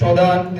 14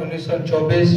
1924